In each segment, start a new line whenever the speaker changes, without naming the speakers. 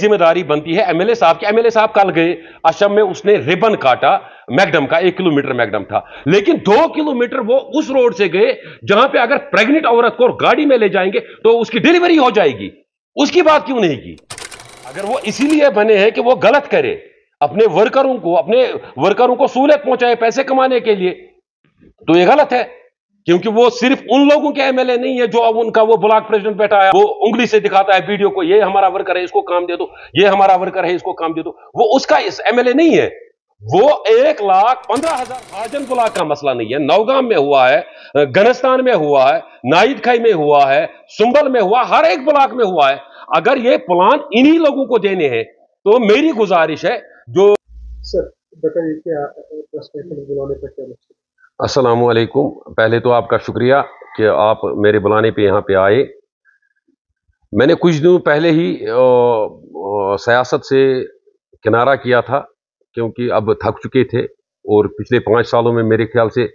जिम्मेदारी बनती है एमएलए साहब की। एमएलए साहब कल गए असम में, उसने रिबन काटा मैकडम का, 1 किलोमीटर मैकडम था, लेकिन 2 किलोमीटर वो उस रोड से गए जहां पे अगर प्रेग्नेंट औरत को गाड़ी में ले जाएंगे तो उसकी डिलीवरी हो जाएगी। उसकी बात क्यों नहीं की? अगर वो इसीलिए बने हैं कि वो गलत करे, अपने वर्करों को सहूलियत पहुंचाए पैसे कमाने के लिए, तो ये गलत है। क्योंकि वो सिर्फ उन लोगों के एमएलए नहीं है जो अब उनका वो ब्लॉक प्रेसिडेंट बैठा है, वो उंगली से दिखाता है वीडियो को, ये हमारा वर्कर है इसको काम दे दो, ये हमारा वर्कर है इसको काम दे दो, वो उसका इस एमएलए नहीं है। वो 1,15,000 हाजन ब्लॉक का मसला नहीं है। नौगाम में हुआ है, गनस्तान में हुआ है, नाइद खाई में हुआ है, सुंबल में हुआ, हर एक ब्लॉक में हुआ है। अगर ये प्लान इन्हीं लोगों को देने हैं तो मेरी गुजारिश है जो
सर बताइए क्या बुलाने पर क्या मकसद?
अस्सलामु अलैकुम। पहले तो आपका शुक्रिया कि आप मेरे बुलाने पे यहाँ पे आए। मैंने कुछ दिनों पहले ही सियासत से किनारा किया था, क्योंकि अब थक चुके थे और पिछले 5 सालों में मेरे ख्याल से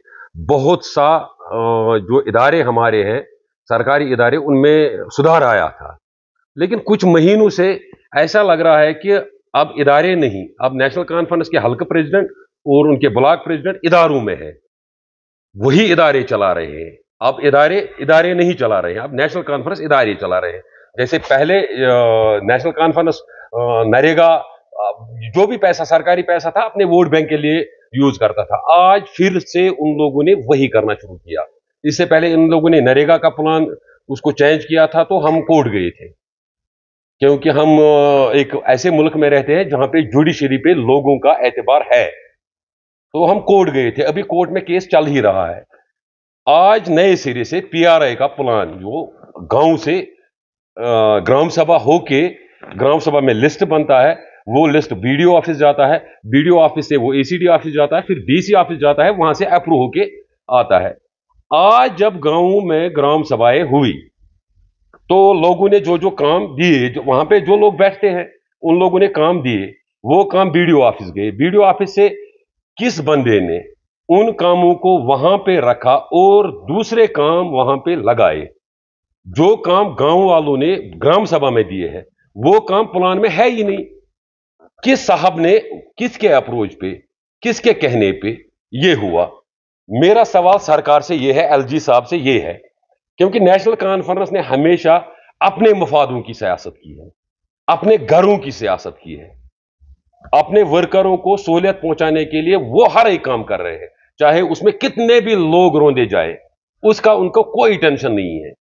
बहुत सा जो इदारे हमारे हैं, सरकारी इदारे, उनमें सुधार आया था। लेकिन कुछ महीनों से ऐसा लग रहा है कि अब इदारे नहीं, अब नेशनल कॉन्फ्रेंस के हल्का प्रेसिडेंट और उनके ब्लॉक प्रेसिडेंट इदारों में है, वही इदारे चला रहे हैं। अब इदारे नहीं चला रहे हैं, अब नेशनल कॉन्फ्रेंस इदारे चला रहे हैं। जैसे पहले नेशनल कॉन्फ्रेंस नरेगा जो भी पैसा, सरकारी पैसा था, अपने वोट बैंक के लिए यूज करता था। आज फिर से उन लोगों ने वही करना शुरू किया। इससे पहले इन लोगों ने नरेगा का प्लान उसको चेंज किया था तो हम कोर्ट गए थे, क्योंकि हम एक ऐसे मुल्क में रहते हैं जहां पे जुडिशरी पे लोगों का एतबार है, तो हम कोर्ट गए थे। अभी कोर्ट में केस चल ही रहा है। आज नए सिरे से पीआरआई का प्लान, जो गांव से ग्राम सभा होके, ग्राम सभा में लिस्ट बनता है, वो लिस्ट बीडीओ ऑफिस जाता है, बीडीओ ऑफिस से वो एसीडी ऑफिस जाता है, फिर डीसी ऑफिस जाता है, वहां से अप्रूव होके आता है। आज जब गांव में ग्राम सभाएं हुई तो लोगों ने जो जो काम दिए, वहां पे जो लोग बैठते हैं उन लोगों ने काम दिए, वो काम बीडीओ ऑफिस गए। बीडीओ ऑफिस से किस बंदे ने उन कामों को वहां पे रखा और दूसरे काम वहां पे लगाए? जो काम गांव वालों ने ग्राम सभा में दिए हैं वो काम प्लान में है ही नहीं। किस साहब ने, किसके अप्रोच पे, किसके कहने पे ये हुआ? मेरा सवाल सरकार से ये है, एलजी साहब से ये है, क्योंकि नेशनल कॉन्फ्रेंस ने हमेशा अपने मफादों की सियासत की है, अपने घरों की सियासत की है, अपने वर्करों को सहूलियत पहुंचाने के लिए वो हर एक काम कर रहे हैं, चाहे उसमें कितने भी लोग रोंदे जाए, उसका उनको कोई टेंशन नहीं है।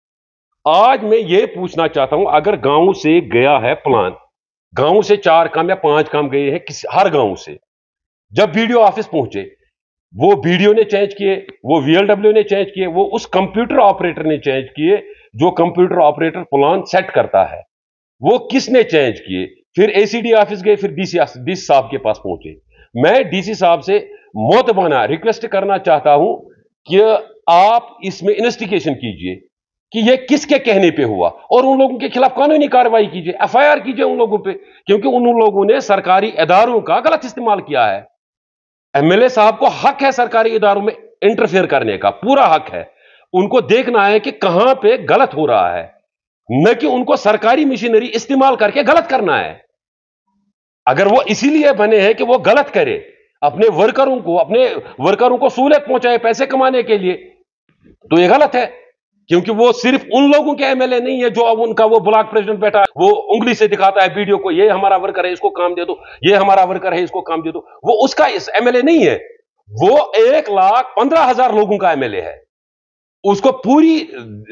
आज मैं ये पूछना चाहता हूं, अगर गांव से गया है प्लान, गांव से 4 काम या 5 काम गए हैं हर गांव से, जब बीडीओ ऑफिस पहुंचे, वो बीडीओ ने चेंज किए, वो वीएलडब्ल्यू ने चेंज किए, वो उस कंप्यूटर ऑपरेटर ने चेंज किए जो कंप्यूटर ऑपरेटर प्लान सेट करता है, वो किसने चेंज किए? फिर एसीडी ऑफिस गए, फिर डीसी साहब के पास पहुंचे। मैं डीसी साहब से मोतबाना रिक्वेस्ट करना चाहता हूं कि आप इसमें इन्वेस्टिगेशन कीजिए कि यह किसके कहने पे हुआ, और उन लोगों के खिलाफ कानूनी कार्रवाई कीजिए, एफआईआर कीजिए उन लोगों पे, क्योंकि उन लोगों ने सरकारी इदारों का गलत इस्तेमाल किया है। एमएलए साहब को हक है सरकारी इदारों में इंटरफेयर करने का, पूरा हक है। उनको देखना है कि कहां पे गलत हो रहा है, न कि उनको सरकारी मशीनरी इस्तेमाल करके गलत करना है। अगर वो इसीलिए बने हैं कि वो गलत करे, अपने वर्करों को सहूलियत पहुंचाए पैसे कमाने के लिए, तो ये गलत है। क्योंकि वो सिर्फ उन लोगों के एमएलए नहीं है जो अब उनका वो ब्लॉक प्रेसिडेंट बैठा है, वो उंगली से दिखाता है वीडियो को, ये हमारा वर्कर है इसको काम दे दो, ये हमारा वर्कर है इसको काम दे दो, वो उसका इस एमएलए नहीं है। वो 1,15,000 लोगों का एमएलए है। उसको पूरी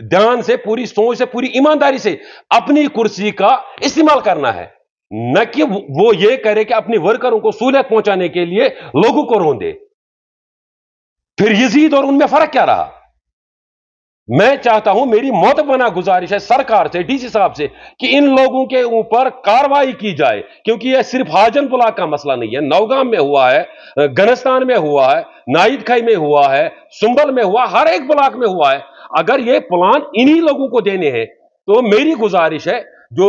ध्यान से, पूरी सोच से, पूरी ईमानदारी से अपनी कुर्सी का इस्तेमाल करना है, न कि वो ये करे कि अपने वर्करों को सहूलियत पहुंचाने के लिए लोगों को रोंदे। फिर यजीद और उनमें फर्क क्या रहा? मैं चाहता हूं, मेरी मोतबना गुजारिश है सरकार से, डीसी साहब से, कि इन लोगों के ऊपर कार्रवाई की जाए, क्योंकि यह सिर्फ हाजन ब्लॉक का मसला नहीं है। नौगाम में हुआ है, गनस्तान में हुआ है, नाइद खाई में हुआ है, सुंबल में हुआ, हर एक ब्लॉक में हुआ है। अगर यह प्लान इन्हीं लोगों को देने हैं तो मेरी गुजारिश है, जो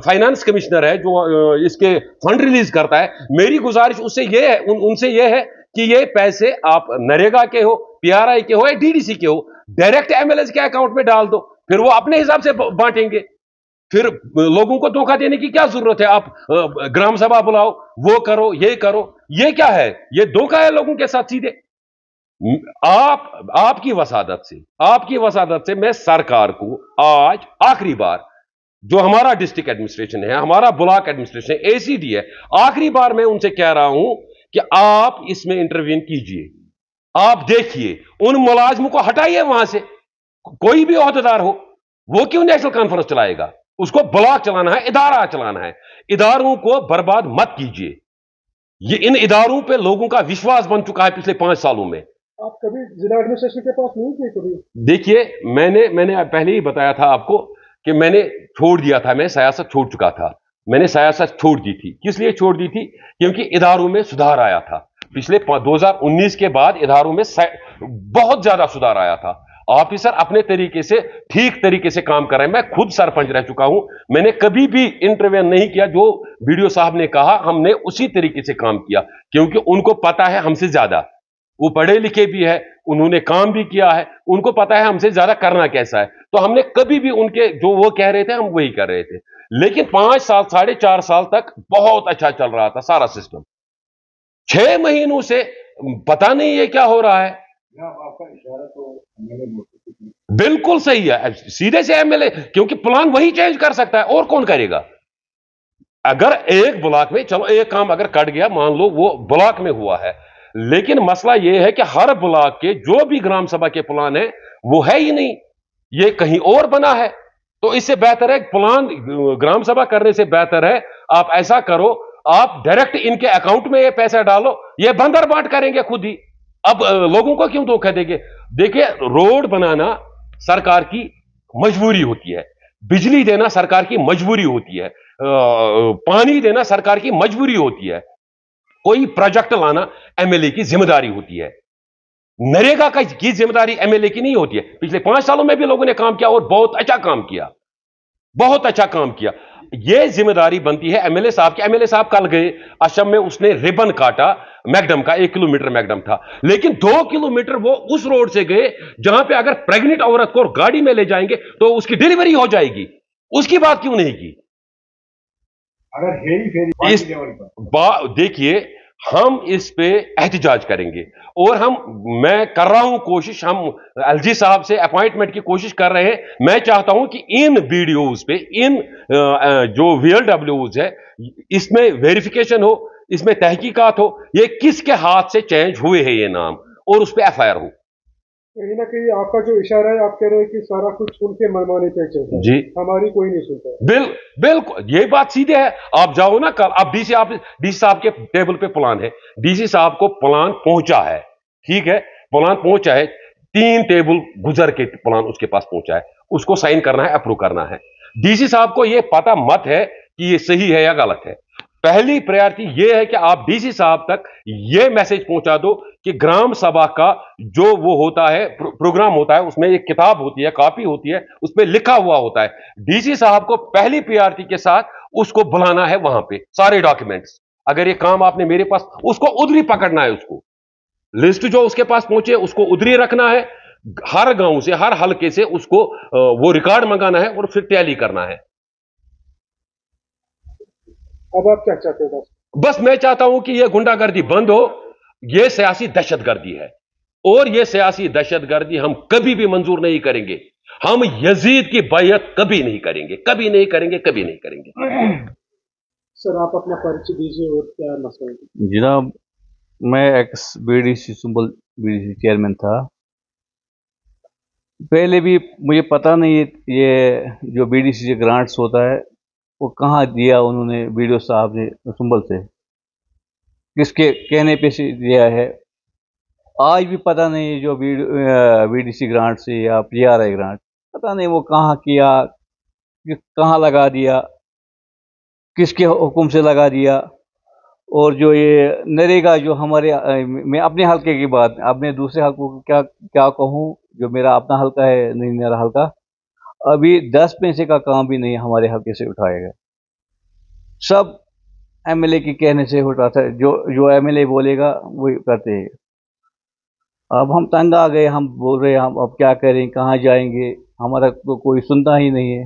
फाइनेंस कमिश्नर है, जो इसके फंड रिलीज करता है, मेरी गुजारिश उससे यह है, उनसे यह है कि ये पैसे आप नरेगा के हो, पीआरआई के हो या डीडीसी के हो, डायरेक्ट एमएलए के अकाउंट में डाल दो, फिर वो अपने हिसाब से बांटेंगे। फिर लोगों को धोखा देने की क्या जरूरत है? आप ग्राम सभा बुलाओ, वो करो, ये करो, ये क्या है? ये धोखा है लोगों के साथ सीधे। आपकी वसादत से मैं सरकार को आज आखिरी बार, जो हमारा डिस्ट्रिक्ट एडमिनिस्ट्रेशन है, हमारा ब्लॉक एडमिनिस्ट्रेशन, एसीडी है, आखिरी बार मैं उनसे कह रहा हूं कि आप इसमें इंटरवीन कीजिए। आप देखिए, उन मुलाजिमों को हटाइए वहां से। कोई भी ओहदेदार हो, वो क्यों नेशनल कॉन्फ्रेंस चलाएगा? उसको ब्लॉक चलाना है, इदारा चलाना है। इदारों को बर्बाद मत कीजिए। ये इन इदारों पे लोगों का विश्वास बन चुका है पिछले 5 सालों में।
आप कभी जिला एडमिनिस्ट्रेशन के पास नहीं गए कभी?
देखिए, मैंने पहले ही बताया था आपको कि मैंने छोड़ दिया था, मैं सियासत छोड़ चुका था। मैंने सियासत छोड़ दी थी। किस लिए छोड़ दी थी? क्योंकि इदारों में सुधार आया था। पिछले 2019 के बाद इदारों में बहुत ज्यादा सुधार आया था। ऑफिसर अपने तरीके से, ठीक तरीके से काम कर रहे हैं। मैं खुद सरपंच रह चुका हूं, मैंने कभी भी इंटरवेन नहीं किया। जो वीडियो साहब ने कहा, हमने उसी तरीके से काम किया, क्योंकि उनको पता है हमसे ज्यादा, वो पढ़े लिखे भी है, उन्होंने काम भी किया है, उनको पता है हमसे ज्यादा करना कैसा है। तो हमने कभी भी उनके जो वो कह रहे थे, हम वही कर रहे थे। लेकिन 5 साल, 4.5 साल तक बहुत अच्छा चल रहा था सारा सिस्टम। 6 महीनों से पता नहीं ये क्या हो रहा है।
आपका इशारा तो
बिल्कुल सही है, सीधे से एमएलए, क्योंकि प्लान वही चेंज कर सकता है, और कौन करेगा? अगर एक ब्लॉक में, चलो एक काम अगर कट गया, मान लो वो ब्लॉक में हुआ है, लेकिन मसला यह है कि हर ब्लॉक के जो भी ग्राम सभा के प्लान है, वो है ही नहीं, ये कहीं और बना है। तो इससे बेहतर है प्लान ग्राम सभा करने से बेहतर है आप ऐसा करो, आप डायरेक्ट इनके अकाउंट में ये पैसा डालो, ये बंदर बांट करेंगे खुद ही। अब लोगों को क्यों धोखा देंगे? देखिए, रोड बनाना सरकार की मजबूरी होती है, बिजली देना सरकार की मजबूरी होती है, पानी देना सरकार की मजबूरी होती है, कोई प्रोजेक्ट लाना एमएलए की जिम्मेदारी होती है। नरेगा की जिम्मेदारी एमएलए की नहीं होती है। पिछले 5 सालों में भी लोगों ने काम किया और बहुत अच्छा काम किया, बहुत अच्छा काम किया। यह जिम्मेदारी बनती है एमएलए साहब की। एमएलए साहब कल गए असम में, उसने रिबन काटा मैकडम का, 1 किलोमीटर मैकडम था, लेकिन 2 किलोमीटर वो उस रोड से गए जहां पे अगर प्रेग्नेंट औरत को गाड़ी में ले जाएंगे तो उसकी डिलीवरी हो जाएगी। उसकी बात क्यों नहीं की?
अगर हेरी फेरी
देखिए, हम इस पे एहतजाज करेंगे, और मैं कर रहा हूं कोशिश, हम एलजी साहब से अपॉइंटमेंट की कोशिश कर रहे हैं। मैं चाहता हूं कि इन वीडियोस पे, इन जो वीएलडब्ल्यूज है, इसमें वेरिफिकेशन हो, इसमें तहकीकात हो, ये किसके हाथ से चेंज हुए हैं ये नाम, और उस पर एफआईआर हो।
कहीं ना कहीं आपका जो इशारा है, आप कह रहे हैं कि सारा कुछ उनके मनमाने पे चलता है,
जी,
हमारी कोई नहीं सुनता।
बिल्कुल ये बात सीधे है। आप जाओ ना कल, आप डीसी साहब के टेबल पे प्लान है, डीसी साहब को प्लान पहुंचा है, ठीक है, प्लान पहुंचा है, 3 टेबल गुजर के प्लान उसके पास पहुंचा है, उसको साइन करना है, अप्रूव करना है। डीसी साहब को यह पता मत है कि ये सही है या गलत है। पहली प्रायोरिटी यह है कि आप डीसी साहब तक यह मैसेज पहुंचा दो कि ग्राम सभा का जो वो होता है, प्रोग्राम होता है, उसमें एक किताब होती है, कॉपी होती है, उस पर लिखा हुआ होता है। डीसी साहब को पहली प्रायोरिटी के साथ उसको बुलाना है वहां पे, सारे डॉक्यूमेंट्स। अगर ये काम आपने मेरे पास, उसको उधर ही पकड़ना है, उसको लिस्ट जो उसके पास पहुंचे उसको उधर ही रखना है, हर गांव से, हर हलके से उसको वो रिकॉर्ड मंगाना है और फिर टैली करना है।
अब आप क्या चाहते हो?
बस मैं चाहता हूं कि यह गुंडागर्दी बंद हो। यह सियासी दहशतगर्दी है, और यह सियासी दहशतगर्दी हम कभी भी मंजूर नहीं करेंगे। हम यजीद की बैयत कभी नहीं करेंगे, कभी नहीं करेंगे, कभी नहीं करेंगे।
सर, आप अपना परिचय दीजिए और क्या मसला है?
जनाब, मैं x BDC Sumbal BDC chairman था। पहले भी मुझे पता नहीं ये जो बीडीसी से ग्रांट्स होता है वो कहाँ दिया उन्होंने, वीडियो साहब ने सुंबल से, किसके कहने पे से दिया है, आज भी पता नहीं। जो बीडीसी ग्रांट से या पीआरआई ग्रांट, पता नहीं वो कहाँ किया, कहाँ लगा दिया, किसके हुक्म से लगा दिया। और जो ये नरेगा, जो हमारे मैं अपने हलके की बात, अपने दूसरे हलकों को क्या क्या कहूँ, जो मेरा अपना हलका है, नहीं मेरा हलका, अभी 10 पैसे का काम भी नहीं हमारे हलके से उठाया गया। सब एमएलए के कहने से उठाता है, जो एमएलए बोलेगा वही करते हैं। अब हम तंग आ गए, हम बोल रहे हैं हम अब क्या करें, कहाँ जाएंगे, हमारा तो कोई सुनता ही नहीं है।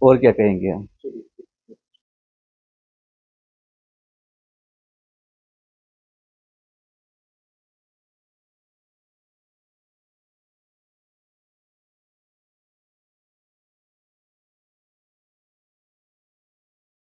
اور کیا کہیں گے ہم.